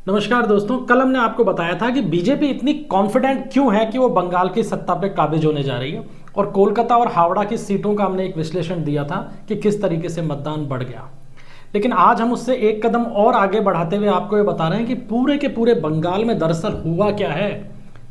नमस्कार दोस्तों, कल हमने आपको बताया था कि बीजेपी इतनी कॉन्फिडेंट क्यों है कि वो बंगाल की सत्ता पे काबिज होने जा रही है। और कोलकाता और हावड़ा की सीटों का हमने एक विश्लेषण दिया था कि किस तरीके से मतदान बढ़ गया। लेकिन आज हम उससे एक कदम और आगे बढ़ाते हुए आपको ये बता रहे हैं कि पूरे के पूरे बंगाल में दरअसल हुआ क्या है,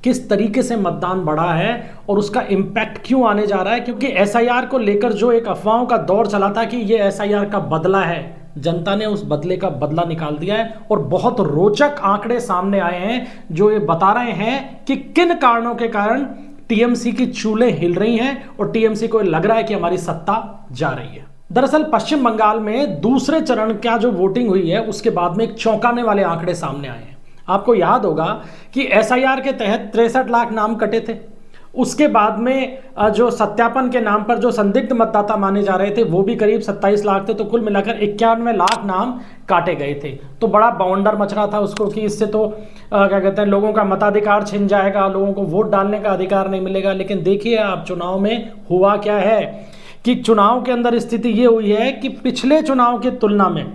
किस तरीके से मतदान बढ़ा है और उसका इम्पैक्ट क्यों आने जा रहा है। क्योंकि एसआईआर को लेकर जो एक अफवाहों का दौर चला था कि ये एसआईआर का बदला है, जनता ने उस बदले का बदला निकाल दिया है और बहुत रोचक आंकड़े सामने आए हैं जो ये बता रहे हैं कि किन कारणों के कारण टीएमसी की चूलें हिल रही हैं और टीएमसी को लग रहा है कि हमारी सत्ता जा रही है। दरअसल पश्चिम बंगाल में दूसरे चरण का जो वोटिंग हुई है उसके बाद में एक चौंकाने वाले आंकड़े सामने आए हैं। आपको याद होगा कि एसआईआर के तहत 63 लाख नाम कटे थे। उसके बाद में जो सत्यापन के नाम पर जो संदिग्ध मतदाता माने जा रहे थे वो भी करीब 27 लाख थे। तो कुल मिलाकर 91 लाख नाम काटे गए थे। तो बड़ा बाउंडर मच रहा था उसको कि इससे तो क्या कहते हैं, लोगों का मताधिकार छिन जाएगा, लोगों को वोट डालने का अधिकार नहीं मिलेगा। लेकिन देखिए आप चुनाव में हुआ क्या है कि चुनाव के अंदर स्थिति ये हुई है कि पिछले चुनाव की तुलना में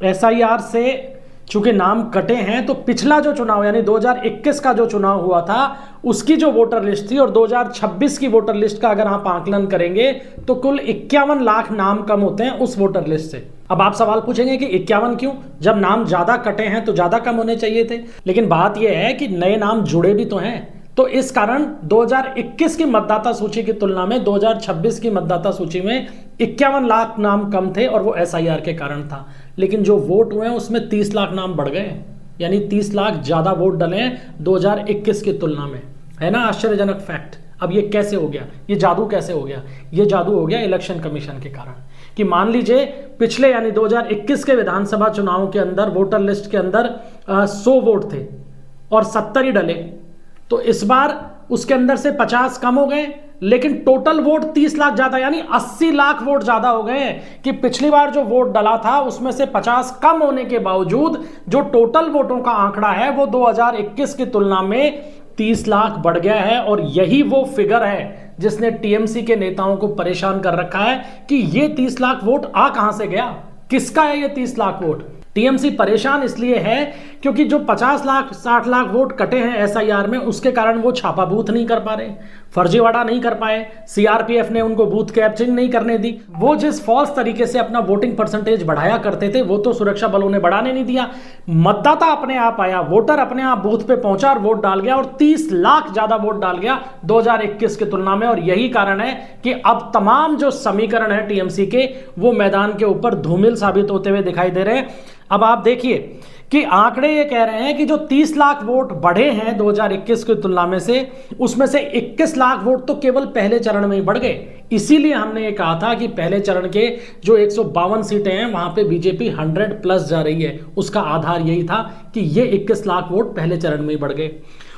एसआईआर से चूंकि नाम कटे हैं तो पिछला जो चुनाव यानी 2021 का जो चुनाव हुआ था उसकी जो वोटर लिस्ट थी और 2026 की वोटर लिस्ट का अगर आप आकलन करेंगे तो कुल 51 लाख नाम कम होते हैं उस वोटर लिस्ट से। अब आप सवाल पूछेंगे कि 51 क्यों, जब नाम ज्यादा कटे हैं तो ज्यादा कम होने चाहिए थे। लेकिन बात यह है कि नए नाम जुड़े भी तो हैं, तो इस कारण 2021 की मतदाता सूची की तुलना में 2026 की मतदाता सूची में 51 लाख नाम कम थे और वो एसआईआर के कारण था। लेकिन जो वोट हुए हैं उसमें 30 लाख नाम बढ़ गए, यानी 30 लाख ज्यादा वोट डले हैं 2021 की तुलना में। है ना आश्चर्यजनक फैक्ट। अब ये कैसे हो गया, ये जादू कैसे हो गया? ये जादू हो गया इलेक्शन कमीशन के कारण। कि मान लीजिए पिछले यानी 2021 के विधानसभा चुनाव के अंदर वोटर लिस्ट के अंदर 100 वोट थे और 70 ही डले, तो इस बार उसके अंदर से 50 कम हो गए, लेकिन टोटल वोट 30 लाख ज्यादा यानी 80 लाख वोट ज्यादा हो गए हैं। कि पिछली बार जो वोट डला था उसमें से 50 कम होने के बावजूद जो टोटल वोटों का आंकड़ा है वो 2021 की तुलना में 30 लाख बढ़ गया है। और यही वो फिगर है जिसने टीएमसी के नेताओं को परेशान कर रखा है कि ये 30 लाख वोट आ कहां से गया, किसका है ये 30 लाख वोट। टीएमसी परेशान इसलिए है क्योंकि जो 50 लाख 60 लाख वोट कटे हैं एसआईआर में उसके कारण वो छापा बूथ नहीं कर पा रहे, फर्जीवाड़ा नहीं कर पाए, सीआरपीएफ ने उनको बूथ कैप्चरिंग नहीं करने दी। वो जिस फॉल्स तरीके से अपना वोटिंग परसेंटेज बढ़ाया करते थे वो तो सुरक्षा बलों ने बढ़ाने नहीं दिया। मतदाता अपने आप आया, वोटर अपने आप बूथ पे पहुंचा और वोट डाल गया और 30 लाख ज्यादा वोट डाल गया 2021 की तुलना में। और यही कारण है कि अब तमाम जो समीकरण है टीएमसी के वो मैदान के ऊपर धूमिल साबित होते हुए दिखाई दे रहे हैं। अब आप देखिए कि आंकड़े ये कह रहे हैं कि जो 30 लाख वोट बढ़े हैं 2021 की तुलना में से उसमें से 21 लाख वोट तो केवल पहले चरण में ही बढ़ गए। इसीलिए हमने ये कहा था कि पहले चरण के जो 152 सीटें हैं वहां पे बीजेपी 100+ जा रही है। उसका आधार यही था कि ये 21 लाख वोट पहले चरण में ही बढ़ गए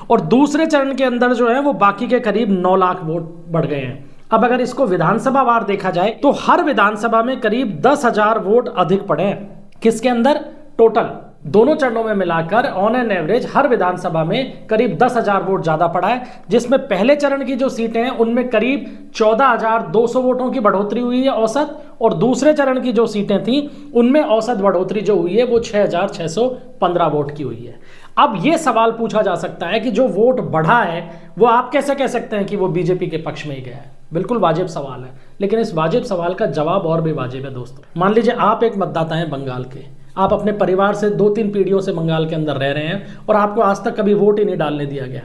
और दूसरे चरण के अंदर जो है वो बाकी के करीब 9 लाख वोट बढ़ गए हैं। अब अगर इसको विधानसभा वार देखा जाए तो हर विधानसभा में करीब 10,000 वोट अधिक पड़े हैं। किसके अंदर? टोटल दोनों चरणों में मिलाकर ऑन एन एवरेज हर विधानसभा में करीब 10,000 वोट ज्यादा पड़ा है, जिसमें पहले चरण की जो सीटें हैं उनमें करीब 14,200 वोटों की बढ़ोतरी हुई है औसत, और दूसरे चरण की जो सीटें थी उनमें औसत बढ़ोतरी जो हुई है वो 6,615 वोट की हुई है। अब यह सवाल पूछा जा सकता है कि जो वोट बढ़ा है वो आप कैसे कह सकते हैं कि वो बीजेपी के पक्ष में ही गया है? बिल्कुल वाजिब सवाल है, लेकिन इस वाजिब सवाल का जवाब और भी वाजिब है दोस्तों। मान लीजिए आप एक मतदाता हैं बंगाल के, आप अपने परिवार से 2-3 पीढ़ियों से बंगाल के अंदर रह रहे हैं और आपको आज तक कभी वोट ही नहीं डालने दिया गया।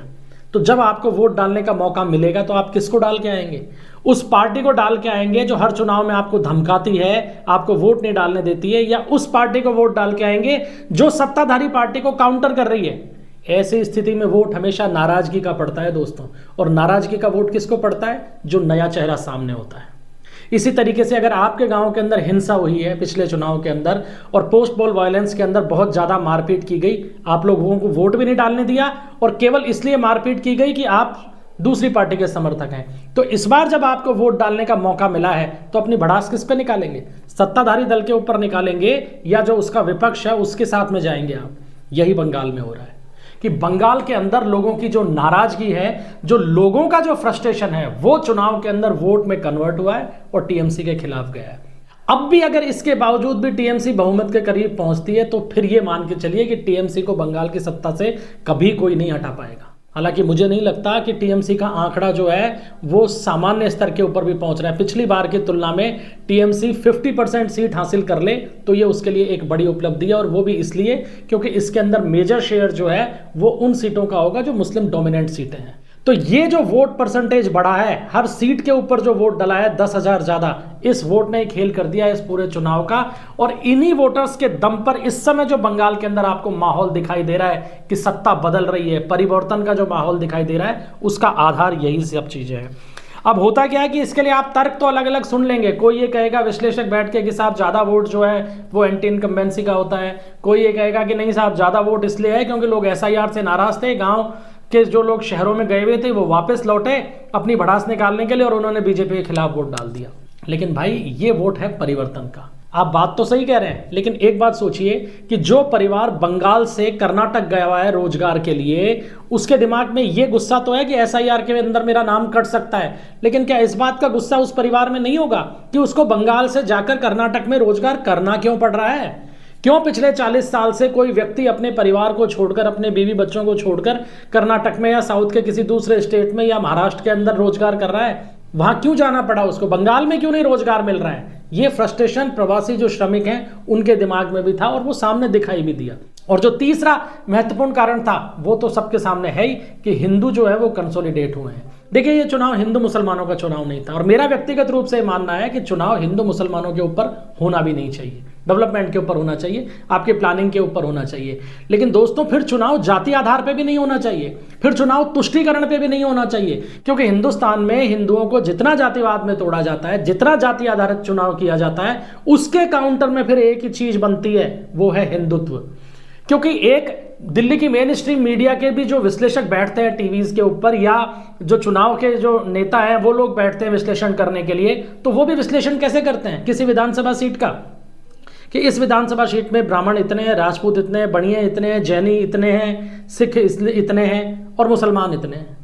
तो जब आपको वोट डालने का मौका मिलेगा तो आप किसको डाल के आएंगे? उस पार्टी को डाल के आएंगे जो हर चुनाव में आपको धमकाती है, आपको वोट नहीं डालने देती है, या उस पार्टी को वोट डाल के आएंगे जो सत्ताधारी पार्टी को काउंटर कर रही है? ऐसी स्थिति में वोट हमेशा नाराजगी का पड़ता है दोस्तों, और नाराजगी का वोट किसको पड़ता है? जो नया चेहरा सामने होता है। इसी तरीके से अगर आपके गांव के अंदर हिंसा हुई है पिछले चुनाव के अंदर और पोस्ट पोल वायलेंस के अंदर बहुत ज्यादा मारपीट की गई, आप लोगों को वोट भी नहीं डालने दिया और केवल इसलिए मारपीट की गई कि आप दूसरी पार्टी के समर्थक हैं, तो इस बार जब आपको वोट डालने का मौका मिला है तो अपनी भड़ास किस पे निकालेंगे? सत्ताधारी दल के ऊपर निकालेंगे या जो उसका विपक्ष है उसके साथ में जाएंगे आप? यही बंगाल में हो रहा है कि बंगाल के अंदर लोगों की जो नाराजगी है, जो लोगों का जो फ्रस्ट्रेशन है वो चुनाव के अंदर वोट में कन्वर्ट हुआ है और टीएमसी के खिलाफ गया है। अब भी अगर इसके बावजूद भी टीएमसी बहुमत के करीब पहुंचती है तो फिर ये मान के चलिए कि टीएमसी को बंगाल की सत्ता से कभी कोई नहीं हटा पाएगा। हालांकि मुझे नहीं लगता कि टीएमसी का आंकड़ा जो है वो सामान्य स्तर के ऊपर भी पहुंच रहा है। पिछली बार की तुलना में टीएमसी 50% सीट हासिल कर ले तो ये उसके लिए एक बड़ी उपलब्धि है, और वो भी इसलिए क्योंकि इसके अंदर मेजर शेयर जो है वो उन सीटों का होगा जो मुस्लिम डोमिनेंट सीटें हैं। तो ये जो वोट परसेंटेज बढ़ा है, हर सीट के ऊपर जो वोट डला है 10,000 ज्यादा, इस वोट ने खेल कर दिया है इस पूरे चुनाव का। और इन्हीं वोटर्स के दम पर इस समय जो बंगाल के अंदर आपको माहौल दिखाई दे रहा है कि सत्ता बदल रही है, परिवर्तन का जो माहौल दिखाई दे रहा है, उसका आधार यही सब चीजें हैं। अब होता क्या है कि इसके लिए आप तर्क तो अलग अलग सुन लेंगे। कोई ये कहेगा विश्लेषक बैठ के कि साहब ज्यादा वोट जो है वो एंटी इनकम्बेंसी का होता है, कोई ये कहेगा कि नहीं साहब ज्यादा वोट इसलिए है क्योंकि लोग एसआईआर से नाराज थे, गांव के जो लोग शहरों में गए हुए थे वो वापस लौटे अपनी भड़ास निकालने के लिए और उन्होंने बीजेपी के खिलाफ वोट डाल दिया। लेकिन भाई ये वोट है परिवर्तन का। आप बात तो सही कह रहे हैं, लेकिन एक बात सोचिए कि जो परिवार बंगाल से कर्नाटक गया हुआ है रोजगार के लिए, उसके दिमाग में ये गुस्सा तो है कि एसआईआर के अंदर मेरा नाम कट सकता है, लेकिन क्या इस बात का गुस्सा उस परिवार में नहीं होगा कि उसको बंगाल से जाकर कर्नाटक में रोजगार करना क्यों पड़ रहा है? क्यों पिछले 40 साल से कोई व्यक्ति अपने परिवार को छोड़कर, अपने बीवी बच्चों को छोड़कर कर्नाटक में या साउथ के किसी दूसरे स्टेट में या महाराष्ट्र के अंदर रोजगार कर रहा है? वहां क्यों जाना पड़ा उसको? बंगाल में क्यों नहीं रोजगार मिल रहा है? ये फ्रस्ट्रेशन प्रवासी जो श्रमिक हैं उनके दिमाग में भी था और वो सामने दिखाई भी दिया। और जो तीसरा महत्वपूर्ण कारण था वो तो सबके सामने है ही कि हिंदू जो है वो कंसोलिडेट हुए हैं। देखिए ये चुनाव हिंदू मुसलमानों का चुनाव नहीं था, और मेरा व्यक्तिगत रूप से मानना है कि चुनाव हिंदू मुसलमानों के ऊपर होना भी नहीं चाहिए, डेवलपमेंट के ऊपर होना चाहिए, आपके प्लानिंग के ऊपर होना चाहिए। लेकिन दोस्तों फिर चुनाव जाति आधार पे भी नहीं होना चाहिए, फिर चुनाव तुष्टीकरण पे भी नहीं होना चाहिए, क्योंकि हिंदुस्तान में हिंदुओं को जितना जातिवाद में तोड़ा जाता है, जितना जाति आधारित चुनाव किया जाता है, उसके काउंटर में फिर एक ही चीज बनती है, वो है हिंदुत्व। क्योंकि एक दिल्ली की मेन स्ट्रीम मीडिया के भी जो विश्लेषक बैठते हैं टीवीज के ऊपर, या जो चुनाव के जो नेता हैं वो लोग बैठते हैं विश्लेषण करने के लिए, तो वो भी विश्लेषण कैसे करते हैं किसी विधानसभा सीट का कि इस विधानसभा सीट में ब्राह्मण इतने हैं, राजपूत इतने हैं, बणिये इतने हैं, जैनी इतने हैं, सिख इतने हैं और मुसलमान इतने हैं।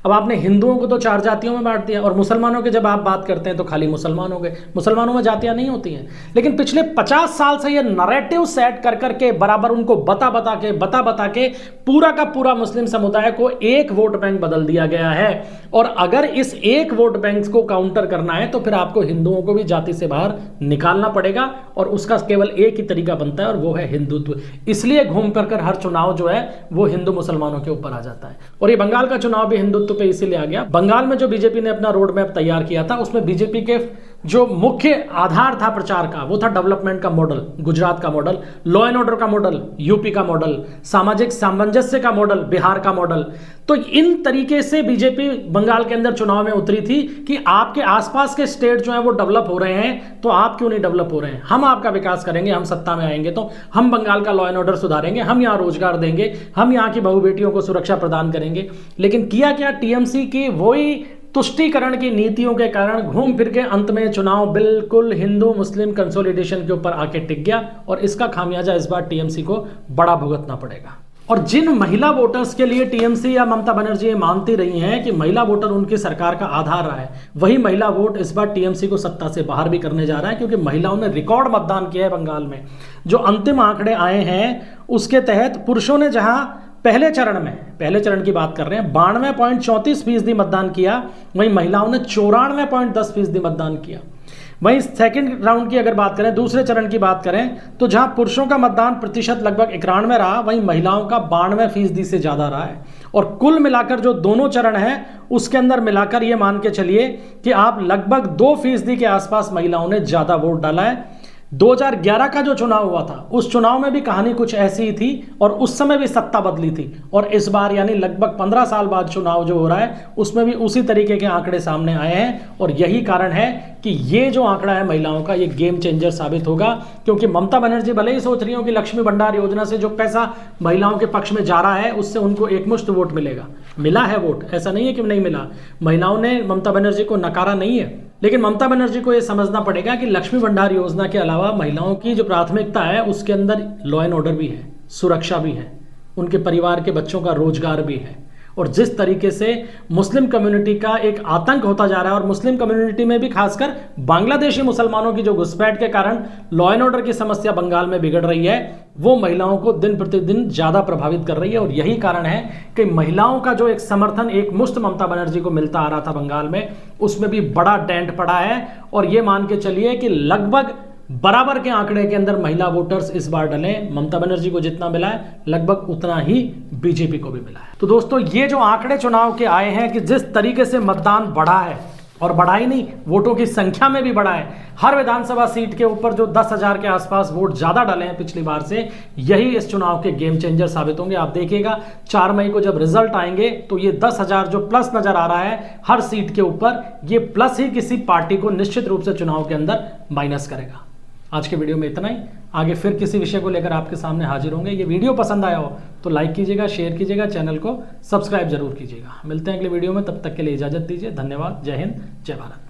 अब आपने हिंदुओं को तो 4 जातियों में बांट दिया और मुसलमानों के जब आप बात करते हैं तो खाली मुसलमान हो गए। मुसलमानों में जातियां नहीं होती हैं। लेकिन पिछले 50 साल से ये नैरेटिव सेट कर करके बराबर उनको बता बता के पूरा का पूरा मुस्लिम समुदाय को एक वोट बैंक बदल दिया गया है। और अगर इस एक वोट बैंक को काउंटर करना है तो फिर आपको हिंदुओं को भी जाति से बाहर निकालना पड़ेगा, और उसका केवल एक ही तरीका बनता है और वो है हिंदुत्व। इसलिए घूम कर हर चुनाव जो है वो हिंदू मुसलमानों के ऊपर आ जाता है। और ये बंगाल का चुनाव भी हिंदुत्व पे इसीलिए आ गया। बंगाल में जो बीजेपी ने अपना रोड मैप तैयार किया था उसमें बीजेपी के जो मुख्य आधार था प्रचार का वो था डेवलपमेंट का मॉडल, गुजरात का मॉडल, लॉ एंड ऑर्डर का मॉडल, यूपी का मॉडल, सामाजिक सामंजस्य का मॉडल, बिहार का मॉडल। तो इन तरीके से बीजेपी बंगाल के अंदर चुनाव में उतरी थी कि आपके आसपास के स्टेट जो है वो डेवलप हो रहे हैं तो आप क्यों नहीं डेवलप हो रहे हैं? हम आपका विकास करेंगे, हम सत्ता में आएंगे तो हम बंगाल का लॉ एंड ऑर्डर सुधारेंगे, हम यहाँ रोजगार देंगे, हम यहाँ की बहु बेटियों को सुरक्षा प्रदान करेंगे। लेकिन किया क्या? टीएमसी की वही तुष्टीकरण की नीतियों के कारण घूम फिर के अंत में चुनाव बिल्कुल हिंदू मुस्लिम कंसोलिडेशन के ऊपर आके टिक गया, और इसका खामियाजा इस बार टीएमसी को बड़ा भुगतना पड़ेगा। और जिन महिला वोटर्स के लिए टीएमसी या ममता बनर्जी ये मानती रही हैं कि महिला वोटर उनकी सरकार का आधार रहा है, वही महिला वोट इस बार टीएमसी को सत्ता से बाहर भी करने जा रहा है, क्योंकि महिलाओं ने रिकॉर्ड मतदान किया है बंगाल में। जो अंतिम आंकड़े आए हैं उसके तहत पुरुषों ने जहां पहले चरण की बात कर रहे हैं 92.34% मतदान किया, वहीं महिलाओं ने 94.10% मतदान किया। वहीं सेकंड राउंड की अगर बात करें, दूसरे चरण की बात करें, तो जहां पुरुषों का मतदान प्रतिशत लगभग 91 रहा, वहीं महिलाओं का 92% से ज्यादा रहा है। और कुल मिलाकर जो दोनों चरण हैं उसके अंदर मिलाकर ये मान के चलिए कि आप लगभग 2% के आसपास महिलाओं ने ज्यादा वोट डाला है। 2011 का जो चुनाव हुआ था उस चुनाव में भी कहानी कुछ ऐसी ही थी और उस समय भी सत्ता बदली थी, और इस बार यानी लगभग 15 साल बाद चुनाव जो हो रहा है उसमें भी उसी तरीके के आंकड़े सामने आए हैं। और यही कारण है कि ये जो आंकड़ा है महिलाओं का, ये गेम चेंजर साबित होगा। क्योंकि ममता बनर्जी भले ही सोच रही हो कि लक्ष्मी भंडार योजना से जो पैसा महिलाओं के पक्ष में जा रहा है उससे उनको एकमुश्त वोट मिलेगा, मिला है वोट, ऐसा नहीं है कि नहीं मिला। महिलाओं ने ममता बनर्जी को नकारा नहीं है, लेकिन ममता बनर्जी को यह समझना पड़ेगा कि लक्ष्मी भंडार योजना के अलावा महिलाओं की जो प्राथमिकता है उसके अंदर लॉ एंड ऑर्डर भी है, सुरक्षा भी है, उनके परिवार के बच्चों का रोजगार भी है, और जिस तरीके से मुस्लिम कम्युनिटी का एक आतंक होता जा रहा है और मुस्लिम कम्युनिटी में भी खासकर बांग्लादेशी मुसलमानों की जो घुसपैठ के कारण लॉ एंड ऑर्डर की समस्या बंगाल में बिगड़ रही है, वो महिलाओं को दिन प्रतिदिन ज्यादा प्रभावित कर रही है। और यही कारण है कि महिलाओं का जो एक समर्थन एक मुश्त ममता बनर्जी को मिलता आ रहा था बंगाल में, उसमें भी बड़ा डेंट पड़ा है। और ये मान के चलिए कि लगभग बराबर के आंकड़े के अंदर महिला वोटर्स इस बार डले। ममता बनर्जी को जितना मिला है लगभग उतना ही बीजेपी को भी मिला है। तो दोस्तों, ये जो आंकड़े चुनाव के आए हैं कि जिस तरीके से मतदान बढ़ा है, और बढ़ा ही नहीं, वोटों की संख्या में भी बढ़ा है। हर विधानसभा सीट के ऊपर जो 10,000 के आसपास वोट ज्यादा डाले हैं पिछली बार से, यही इस चुनाव के गेम चेंजर साबित होंगे। आप देखिएगा 4 मई को जब रिजल्ट आएंगे तो ये 10,000 जो प्लस नजर आ रहा है हर सीट के ऊपर, ये प्लस ही किसी पार्टी को निश्चित रूप से चुनाव के अंदर माइनस करेगा। आज के वीडियो में इतना ही। आगे फिर किसी विषय को लेकर आपके सामने हाजिर होंगे। ये वीडियो पसंद आया हो तो लाइक कीजिएगा, शेयर कीजिएगा, चैनल को सब्सक्राइब जरूर कीजिएगा। मिलते हैं अगले वीडियो में, तब तक के लिए इजाजत दीजिए। धन्यवाद। जय हिंद, जय भारत।